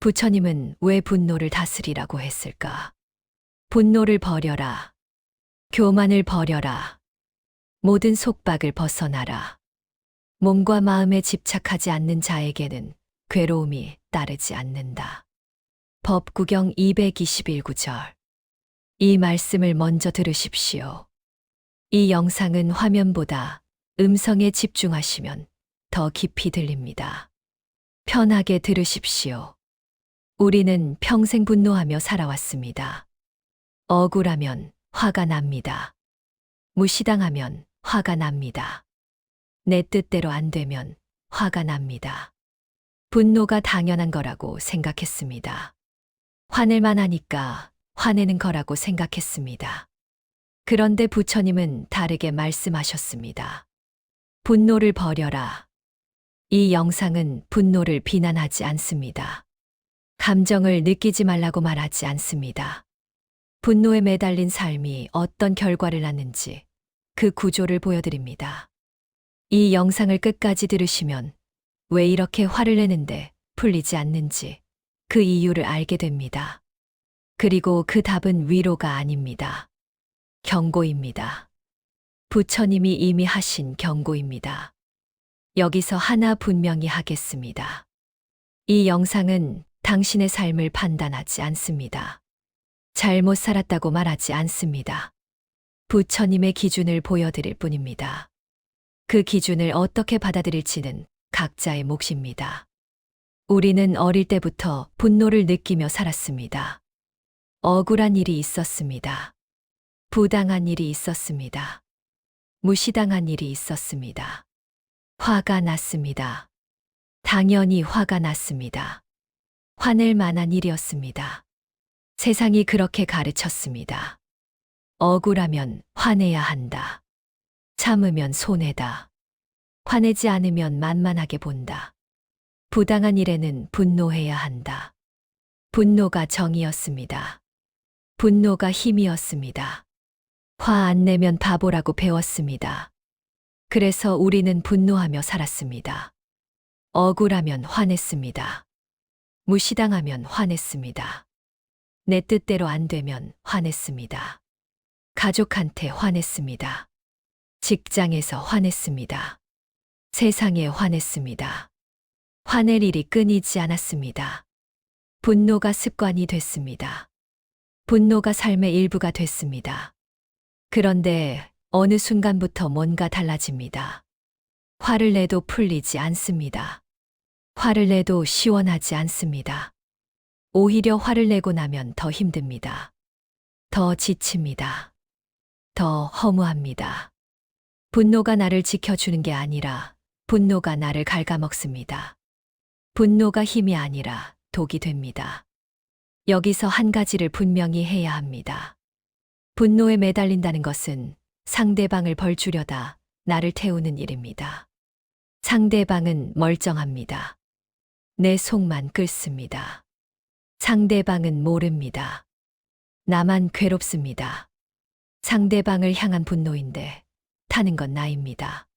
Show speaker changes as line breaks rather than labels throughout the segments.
부처님은 왜 분노를 다스리라고 했을까? 분노를 버려라. 교만을 버려라. 모든 속박을 벗어나라. 몸과 마음에 집착하지 않는 자에게는 괴로움이 따르지 않는다. 법구경 221구절. 이 말씀을 먼저 들으십시오. 이 영상은 화면보다 음성에 집중하시면 더 깊이 들립니다. 편하게 들으십시오. 우리는 평생 분노하며 살아왔습니다. 억울하면 화가 납니다. 무시당하면 화가 납니다. 내 뜻대로 안 되면 화가 납니다. 분노가 당연한 거라고 생각했습니다. 화낼만 하니까 화내는 거라고 생각했습니다. 그런데 부처님은 다르게 말씀하셨습니다. 분노를 버려라. 이 영상은 분노를 비난하지 않습니다. 감정을 느끼지 말라고 말하지 않습니다. 분노에 매달린 삶이 어떤 결과를 낳는지 그 구조를 보여드립니다. 이 영상을 끝까지 들으시면 왜 이렇게 화를 내는데 풀리지 않는지 그 이유를 알게 됩니다. 그리고 그 답은 위로가 아닙니다. 경고입니다. 부처님이 이미 하신 경고입니다. 여기서 하나 분명히 하겠습니다. 이 영상은 당신의 삶을 판단하지 않습니다. 잘못 살았다고 말하지 않습니다. 부처님의 기준을 보여드릴 뿐입니다. 그 기준을 어떻게 받아들일지는 각자의 몫입니다. 우리는 어릴 때부터 분노를 느끼며 살았습니다. 억울한 일이 있었습니다. 부당한 일이 있었습니다. 무시당한 일이 있었습니다. 화가 났습니다. 당연히 화가 났습니다. 화낼 만한 일이었습니다. 세상이 그렇게 가르쳤습니다. 억울하면 화내야 한다. 참으면 손해다. 화내지 않으면 만만하게 본다. 부당한 일에는 분노해야 한다. 분노가 정이었습니다. 분노가 힘이었습니다. 화 안 내면 바보라고 배웠습니다. 그래서 우리는 분노하며 살았습니다. 억울하면 화냈습니다. 무시당하면 화냈습니다. 내 뜻대로 안 되면 화냈습니다. 가족한테 화냈습니다. 직장에서 화냈습니다. 세상에 화냈습니다. 화낼 일이 끊이지 않았습니다. 분노가 습관이 됐습니다. 분노가 삶의 일부가 됐습니다. 그런데 어느 순간부터 뭔가 달라집니다. 화를 내도 풀리지 않습니다. 화를 내도 시원하지 않습니다. 오히려 화를 내고 나면 더 힘듭니다. 더 지칩니다. 더 허무합니다. 분노가 나를 지켜주는 게 아니라 분노가 나를 갉아먹습니다. 분노가 힘이 아니라 독이 됩니다. 여기서 한 가지를 분명히 해야 합니다. 분노에 매달린다는 것은 상대방을 벌주려다 나를 태우는 일입니다. 상대방은 멀쩡합니다. 내 속만 끓습니다. 상대방은 모릅니다. 나만 괴롭습니다. 상대방을 향한 분노인데 타는 건 나입니다.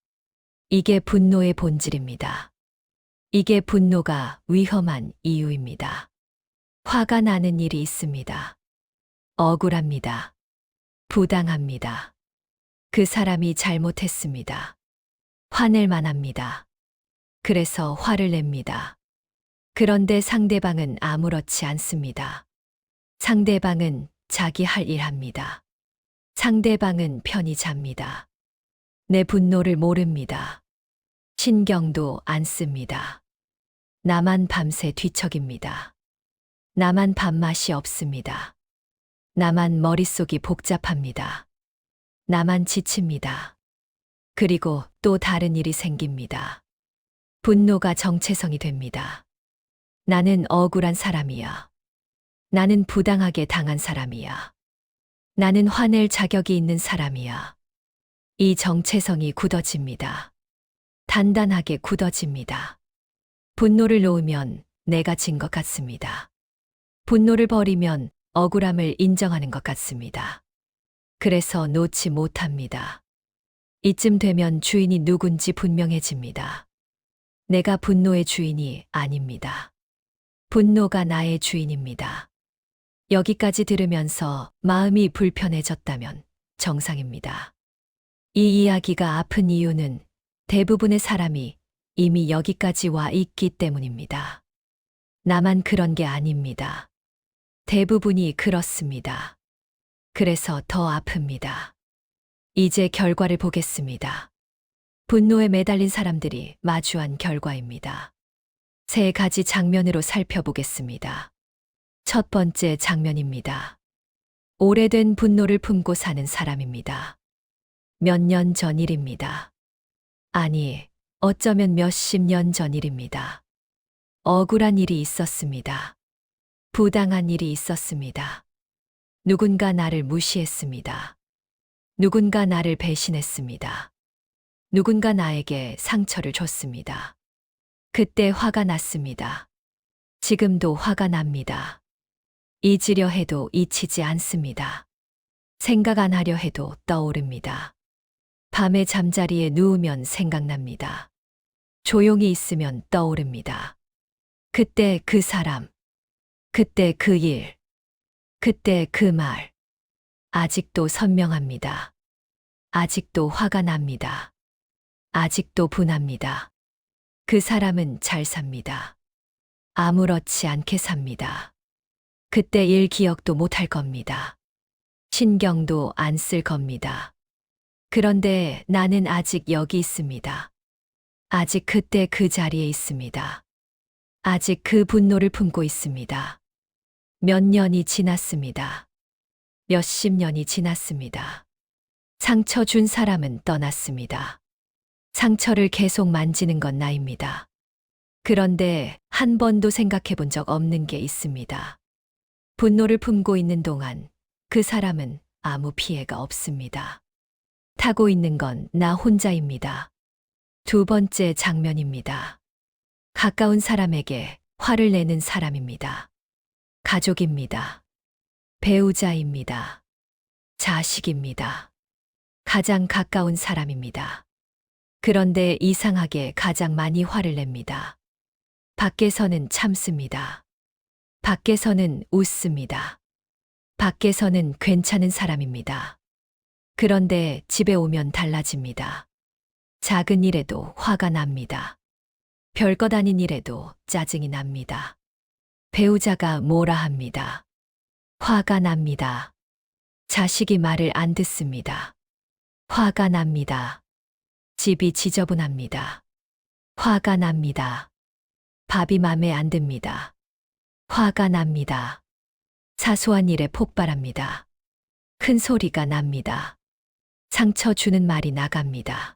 이게 분노의 본질입니다. 이게 분노가 위험한 이유입니다. 화가 나는 일이 있습니다. 억울합니다. 부당합니다. 그 사람이 잘못했습니다. 화낼 만합니다. 그래서 화를 냅니다. 그런데 상대방은 아무렇지 않습니다. 상대방은 자기 할 일 합니다. 상대방은 편히 잡니다. 내 분노를 모릅니다. 신경도 안 씁니다. 나만 밤새 뒤척입니다. 나만 밥맛이 없습니다. 나만 머릿속이 복잡합니다. 나만 지칩니다. 그리고 또 다른 일이 생깁니다. 분노가 정체성이 됩니다. 나는 억울한 사람이야. 나는 부당하게 당한 사람이야. 나는 화낼 자격이 있는 사람이야. 이 정체성이 굳어집니다. 단단하게 굳어집니다. 분노를 놓으면 내가 진 것 같습니다. 분노를 버리면 억울함을 인정하는 것 같습니다. 그래서 놓지 못합니다. 이쯤 되면 주인이 누군지 분명해집니다. 내가 분노의 주인이 아닙니다. 분노가 나의 주인입니다. 여기까지 들으면서 마음이 불편해졌다면 정상입니다. 이 이야기가 아픈 이유는 대부분의 사람이 이미 여기까지 와 있기 때문입니다. 나만 그런 게 아닙니다. 대부분이 그렇습니다. 그래서 더 아픕니다. 이제 결과를 보겠습니다. 분노에 매달린 사람들이 마주한 결과입니다. 세 가지 장면으로 살펴보겠습니다. 첫 번째 장면입니다. 오래된 분노를 품고 사는 사람입니다. 몇 년 전 일입니다. 아니, 어쩌면 몇십 년 전 일입니다. 억울한 일이 있었습니다. 부당한 일이 있었습니다. 누군가 나를 무시했습니다. 누군가 나를 배신했습니다. 누군가 나에게 상처를 줬습니다. 그때 화가 났습니다. 지금도 화가 납니다. 잊으려 해도 잊히지 않습니다. 생각 안 하려 해도 떠오릅니다. 밤에 잠자리에 누우면 생각납니다. 조용히 있으면 떠오릅니다. 그때 그 사람, 그때 그 일, 그때 그 말. 아직도 선명합니다. 아직도 화가 납니다. 아직도 분합니다. 그 사람은 잘 삽니다. 아무렇지 않게 삽니다. 그때 일 기억도 못할 겁니다. 신경도 안 쓸 겁니다. 그런데 나는 아직 여기 있습니다. 아직 그때 그 자리에 있습니다. 아직 그 분노를 품고 있습니다. 몇 년이 지났습니다. 몇십 년이 지났습니다. 상처 준 사람은 떠났습니다. 상처를 계속 만지는 건 나입니다. 그런데 한 번도 생각해 본 적 없는 게 있습니다. 분노를 품고 있는 동안 그 사람은 아무 피해가 없습니다. 타고 있는 건 나 혼자입니다. 두 번째 장면입니다. 가까운 사람에게 화를 내는 사람입니다. 가족입니다. 배우자입니다. 자식입니다. 가장 가까운 사람입니다. 그런데 이상하게 가장 많이 화를 냅니다. 밖에서는 참습니다. 밖에서는 웃습니다. 밖에서는 괜찮은 사람입니다. 그런데 집에 오면 달라집니다. 작은 일에도 화가 납니다. 별것 아닌 일에도 짜증이 납니다. 배우자가 뭐라 합니다. 화가 납니다. 자식이 말을 안 듣습니다. 화가 납니다. 집이 지저분합니다. 화가 납니다. 밥이 맘에 안 듭니다. 화가 납니다. 사소한 일에 폭발합니다. 큰 소리가 납니다. 상처 주는 말이 나갑니다.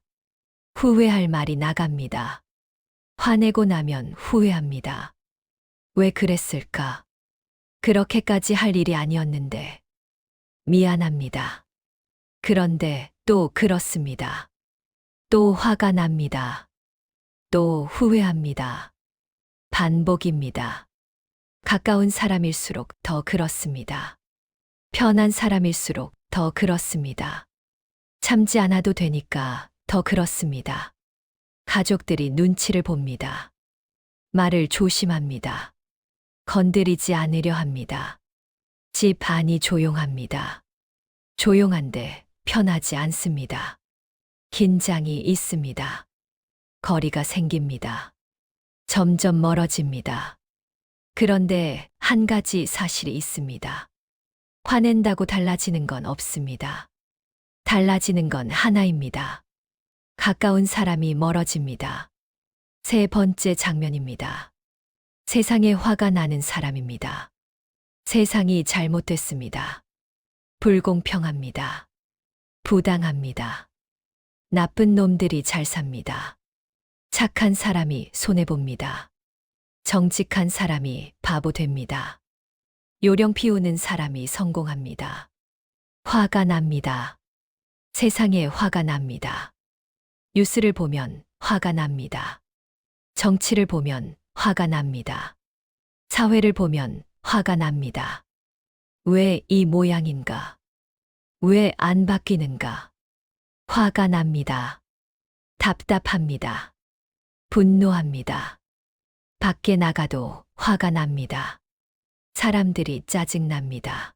후회할 말이 나갑니다. 화내고 나면 후회합니다. 왜 그랬을까? 그렇게까지 할 일이 아니었는데. 미안합니다. 그런데 또 그렇습니다. 또 화가 납니다. 또 후회합니다. 반복입니다. 가까운 사람일수록 더 그렇습니다. 편한 사람일수록 더 그렇습니다. 참지 않아도 되니까 더 그렇습니다. 가족들이 눈치를 봅니다. 말을 조심합니다. 건드리지 않으려 합니다. 집 안이 조용합니다. 조용한데 편하지 않습니다. 긴장이 있습니다. 거리가 생깁니다. 점점 멀어집니다. 그런데 한 가지 사실이 있습니다. 화낸다고 달라지는 건 없습니다. 달라지는 건 하나입니다. 가까운 사람이 멀어집니다. 세 번째 장면입니다. 세상에 화가 나는 사람입니다. 세상이 잘못됐습니다. 불공평합니다. 부당합니다. 나쁜 놈들이 잘 삽니다. 착한 사람이 손해봅니다. 정직한 사람이 바보 됩니다. 요령 피우는 사람이 성공합니다. 화가 납니다. 세상에 화가 납니다. 뉴스를 보면 화가 납니다. 정치를 보면 화가 납니다. 사회를 보면 화가 납니다. 왜 이 모양인가? 왜 안 바뀌는가? 화가 납니다. 답답합니다. 분노합니다. 밖에 나가도 화가 납니다. 사람들이 짜증납니다.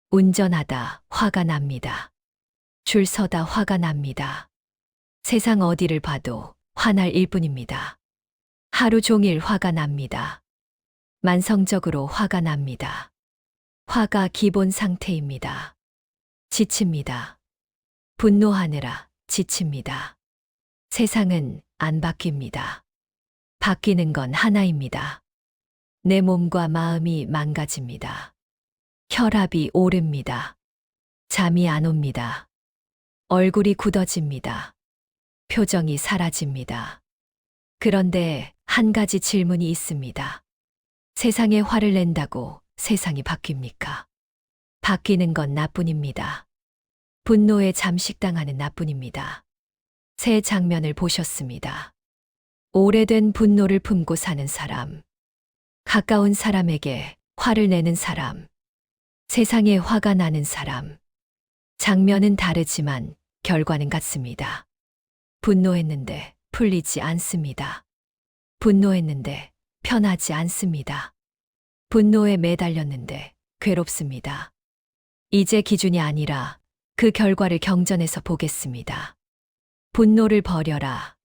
운전하다 화가 납니다. 줄 서다 화가 납니다. 세상 어디를 봐도 화날 일뿐입니다. 하루 종일 화가 납니다. 만성적으로 화가 납니다. 화가 기본 상태입니다. 지칩니다. 분노하느라 지칩니다. 세상은 안 바뀝니다. 바뀌는 건 하나입니다. 내 몸과 마음이 망가집니다. 혈압이 오릅니다. 잠이 안 옵니다. 얼굴이 굳어집니다. 표정이 사라집니다. 그런데 한 가지 질문이 있습니다. 세상에 화를 낸다고 세상이 바뀝니까? 바뀌는 건 나뿐입니다. 분노에 잠식당하는 나뿐입니다. 새 장면을 보셨습니다. 오래된 분노를 품고 사는 사람, 가까운 사람에게 화를 내는 사람, 세상에 화가 나는 사람. 장면은 다르지만 결과는 같습니다. 분노했는데 풀리지 않습니다. 분노했는데 편하지 않습니다. 분노에 매달렸는데 괴롭습니다. 이제 기준이 아니라 그 결과를 경전해서 보겠습니다. 분노를 버려라.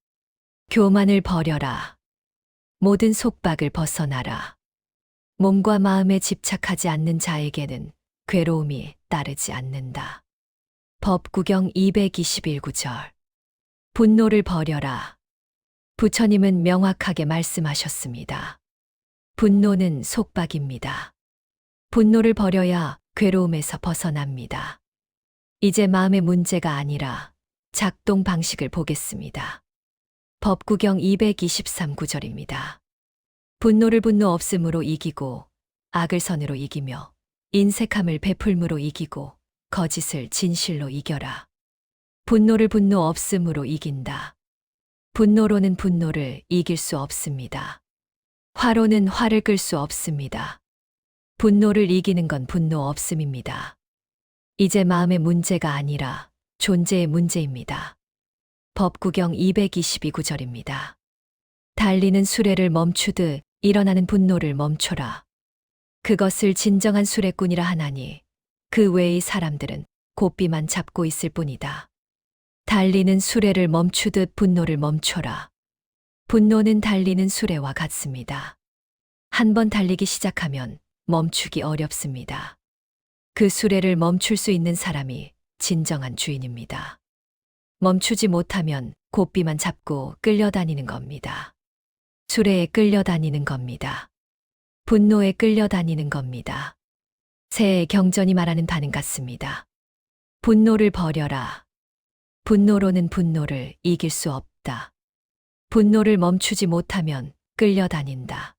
교만을 버려라. 모든 속박을 벗어나라. 몸과 마음에 집착하지 않는 자에게는 괴로움이 따르지 않는다. 법구경 221구절. 분노를 버려라. 부처님은 명확하게 말씀하셨습니다. 분노는 속박입니다. 분노를 버려야 괴로움에서 벗어납니다. 이제 마음의 문제가 아니라 작동 방식을 보겠습니다. 법구경 223구절입니다. 분노를 분노 없음으로 이기고 악을 선으로 이기며 인색함을 베풀므로 이기고 거짓을 진실로 이겨라. 분노를 분노 없음으로 이긴다. 분노로는 분노를 이길 수 없습니다. 화로는 화를 끌 수 없습니다. 분노를 이기는 건 분노 없음입니다. 이제 마음의 문제가 아니라 존재의 문제입니다. 법구경 222구절입니다. 달리는 수레를 멈추듯 일어나는 분노를 멈춰라. 그것을 진정한 수레꾼이라 하나니 그 외의 사람들은 고삐만 잡고 있을 뿐이다. 달리는 수레를 멈추듯 분노를 멈춰라. 분노는 달리는 수레와 같습니다. 한번 달리기 시작하면 멈추기 어렵습니다. 그 수레를 멈출 수 있는 사람이 진정한 주인입니다. 멈추지 못하면 고삐만 잡고 끌려다니는 겁니다. 수레에 끌려다니는 겁니다. 분노에 끌려다니는 겁니다. 새의 경전이 말하는 바는 같습니다. 분노를 버려라. 분노로는 분노를 이길 수 없다. 분노를 멈추지 못하면 끌려다닌다.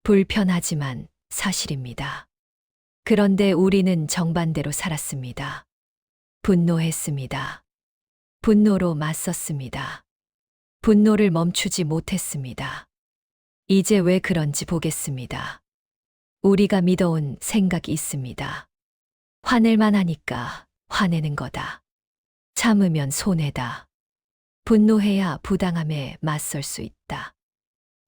불편하지만 사실입니다. 그런데 우리는 정반대로 살았습니다. 분노했습니다. 분노로 맞섰습니다. 분노를 멈추지 못했습니다. 이제 왜 그런지 보겠습니다. 우리가 믿어온 생각이 있습니다. 화낼만 하니까 화내는 거다. 참으면 손해다. 분노해야 부당함에 맞설 수 있다.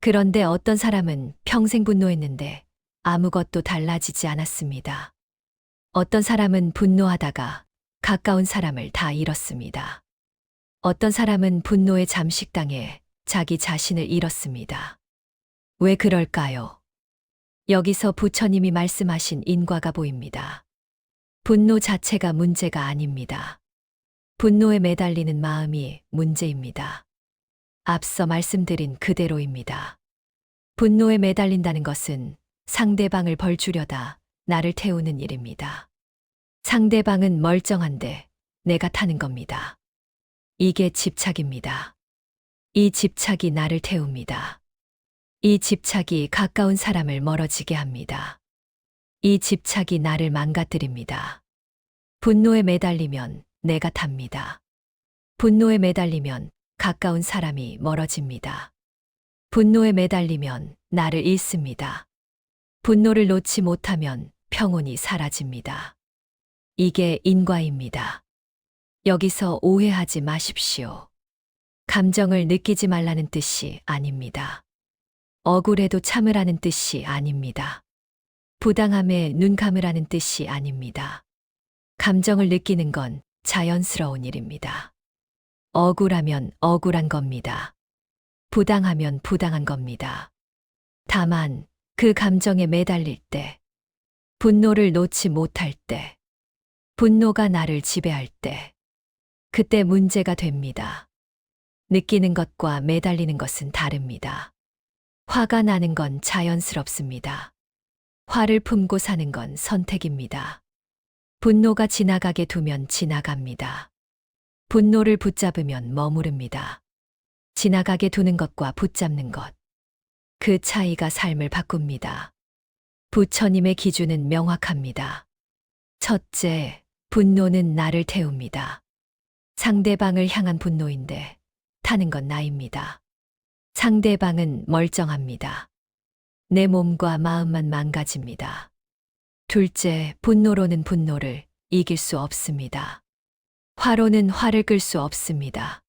그런데 어떤 사람은 평생 분노했는데 아무것도 달라지지 않았습니다. 어떤 사람은 분노하다가 가까운 사람을 다 잃었습니다. 어떤 사람은 분노에 잠식당해 자기 자신을 잃었습니다. 왜 그럴까요? 여기서 부처님이 말씀하신 인과가 보입니다. 분노 자체가 문제가 아닙니다. 분노에 매달리는 마음이 문제입니다. 앞서 말씀드린 그대로입니다. 분노에 매달린다는 것은 상대방을 벌주려다 나를 태우는 일입니다. 상대방은 멀쩡한데 내가 타는 겁니다. 이게 집착입니다. 이 집착이 나를 태웁니다. 이 집착이 가까운 사람을 멀어지게 합니다. 이 집착이 나를 망가뜨립니다. 분노에 매달리면 내가 탑니다. 분노에 매달리면 가까운 사람이 멀어집니다. 분노에 매달리면 나를 잃습니다. 분노를 놓지 못하면 평온이 사라집니다. 이게 인과입니다. 여기서 오해하지 마십시오. 감정을 느끼지 말라는 뜻이 아닙니다. 억울해도 참으라는 뜻이 아닙니다. 부당함에 눈 감으라는 뜻이 아닙니다. 감정을 느끼는 건 자연스러운 일입니다. 억울하면 억울한 겁니다. 부당하면 부당한 겁니다. 다만 그 감정에 매달릴 때, 분노를 놓지 못할 때, 분노가 나를 지배할 때, 그때 문제가 됩니다. 느끼는 것과 매달리는 것은 다릅니다. 화가 나는 건 자연스럽습니다. 화를 품고 사는 건 선택입니다. 분노가 지나가게 두면 지나갑니다. 분노를 붙잡으면 머무릅니다. 지나가게 두는 것과 붙잡는 것. 그 차이가 삶을 바꿉니다. 부처님의 기준은 명확합니다. 첫째, 분노는 나를 태웁니다. 상대방을 향한 분노인데 타는 건 나입니다. 상대방은 멀쩡합니다. 내 몸과 마음만 망가집니다. 둘째, 분노로는 분노를 이길 수 없습니다. 화로는 화를 끌 수 없습니다.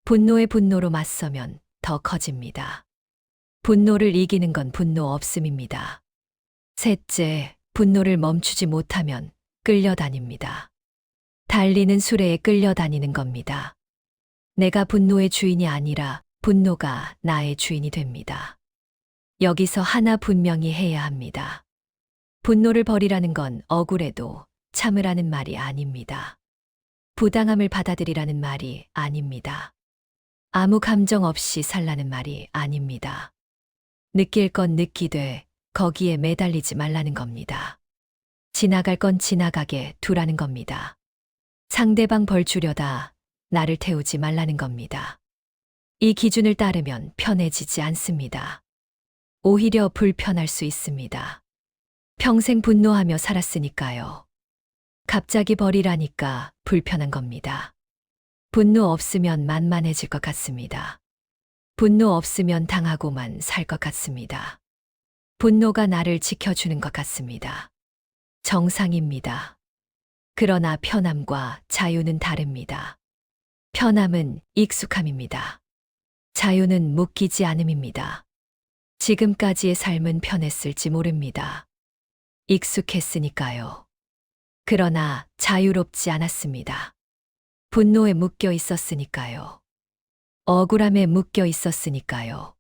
분노에 분노로 맞서면 더 커집니다. 분노를 이기는 건 분노 없음입니다. 셋째, 분노를 멈추지 못하면 끌려다닙니다. 달리는 수레에 끌려다니는 겁니다. 내가 분노의 주인이 아니라 분노가 나의 주인이 됩니다. 여기서 하나 분명히 해야 합니다. 분노를 버리라는 건 억울해도 참으라는 말이 아닙니다. 부당함을 받아들이라는 말이 아닙니다. 아무 감정 없이 살라는 말이 아닙니다. 느낄 건 느끼되 거기에 매달리지 말라는 겁니다. 지나갈 건 지나가게 두라는 겁니다. 상대방 벌 주려다 나를 태우지 말라는 겁니다. 이 기준을 따르면 편해지지 않습니다. 오히려 불편할 수 있습니다. 평생 분노하며 살았으니까요. 갑자기 버리라니까 불편한 겁니다. 분노 없으면 만만해질 것 같습니다. 분노 없으면 당하고만 살 것 같습니다. 분노가 나를 지켜주는 것 같습니다. 정상입니다. 그러나 편함과 자유는 다릅니다. 편함은 익숙함입니다. 자유는 묶이지 않음입니다. 지금까지의 삶은 편했을지 모릅니다. 익숙했으니까요. 그러나 자유롭지 않았습니다. 분노에 묶여 있었으니까요. 억울함에 묶여 있었으니까요.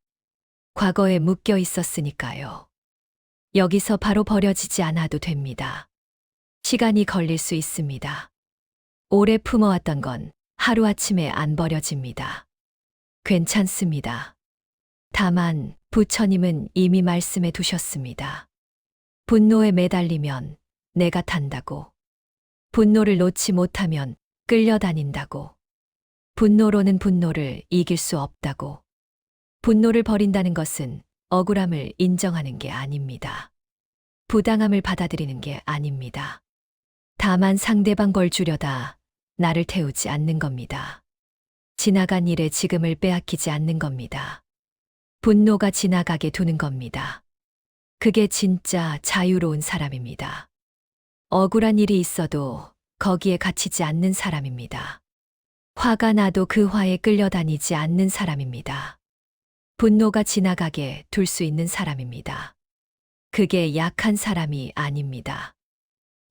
과거에 묶여 있었으니까요. 여기서 바로 버려지지 않아도 됩니다. 시간이 걸릴 수 있습니다. 오래 품어왔던 건 하루아침에 안 버려집니다. 괜찮습니다. 다만 부처님은 이미 말씀해 두셨습니다. 분노에 매달리면 내가 탄다고. 분노를 놓지 못하면 끌려다닌다고. 분노로는 분노를 이길 수 없다고. 분노를 버린다는 것은 억울함을 인정하는 게 아닙니다. 부당함을 받아들이는 게 아닙니다. 다만 상대방 벌 주려다 나를 태우지 않는 겁니다. 지나간 일에 지금을 빼앗기지 않는 겁니다. 분노가 지나가게 두는 겁니다. 그게 진짜 자유로운 사람입니다. 억울한 일이 있어도 거기에 갇히지 않는 사람입니다. 화가 나도 그 화에 끌려다니지 않는 사람입니다. 분노가 지나가게 둘 수 있는 사람입니다. 그게 약한 사람이 아닙니다.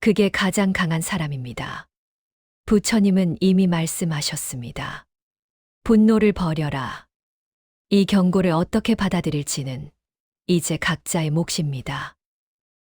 그게 가장 강한 사람입니다. 부처님은 이미 말씀하셨습니다. 분노를 버려라. 이 경고를 어떻게 받아들일지는 이제 각자의 몫입니다.